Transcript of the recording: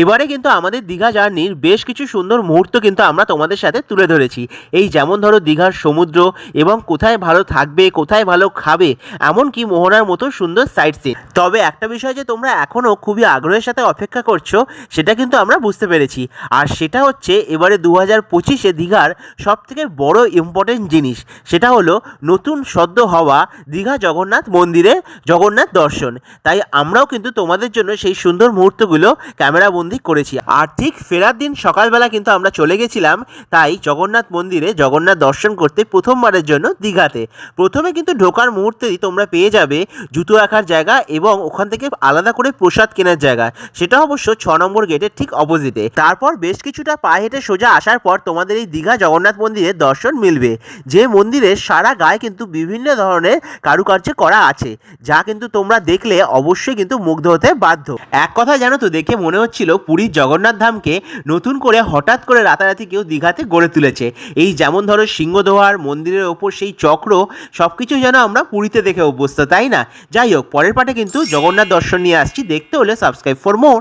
এবারে কিন্তু আমাদের দীঘা জার্নির বেশ কিছু সুন্দর মুহূর্ত কিন্তু আমরা তোমাদের সাথে তুলে ধরেছি। এই যেমন ধরো দীঘার সমুদ্র এবং কোথায় ভালো থাকবে, কোথায় ভালো খাবে, এমনকি মোহনার মতো সুন্দর সাইট সিন। তবে একটা বিষয় যে তোমরা এখনও খুবই আগ্রহের সাথে অপেক্ষা করছো, সেটা কিন্তু আমরা বুঝতে পেরেছি। আর সেটা হচ্ছে এবারে 2025-এ দীঘার সবথেকে বড় ইম্পর্টেন্ট জিনিস, সেটা হলো নতুন সদ্য হওয়া দীঘা জগন্নাথ মন্দিরে জগন্নাথ দর্শন। তাই আমরাও কিন্তু তোমাদের জন্য সেই সুন্দর মুহূর্তগুলো ক্যামেরা বন্দি করেছি। আর ঠিক ফেরার দিন সকালবেলা কিন্তু আমরা চলে গেছিলাম তাই জগন্নাথ মন্দিরে জগন্নাথ দর্শন করতে প্রথমবারের জন্য দীঘাতে। প্রথমে কিন্তু ঢোকার মুহূর্তেই তোমরা পেয়ে যাবে জুতো রাখার জায়গা এবং ওখান থেকে আলাদা করে প্রসাদ কেনার জায়গা, সেটা অবশ্য 6 নম্বর গেটের ঠিক অপোজিটে। তারপর বেশ কিছুটা পায়ে হেঁটে সোজা আসার পর তোমাদের এই দীঘা জগন্নাথ মন্দিরের দর্শন মিলবে, যে মন্দিরের সারা গায়ে কিন্তু বিভিন্ন ধরনের কারুকার্য করা আছে, যা কিন্তু তোমরা দেখলে অবশ্যই কিন্তু মুগ্ধ হতে বাধ্য। এক কথা জানো তো, দেখে মনে হচ্ছিল পুরীর জগন্নাথ ধামকে নতুন করে হঠাৎ করে রাতারাতি কেউ দীঘাতে গড়ে তুলেছে। এই যেমন ধরো সিংহদোয়ার মন্দিরের ওপর সেই চক্র, সব কিছু যেন আমরা পুরীতে দেখে অভ্যস্ত, তাই না? যাই হোক, পরের পার্টে কিন্তু জগন্নাথ দর্শন নিয়ে আসছি, দেখতে হলে সাবস্ক্রাইব ফর মোর।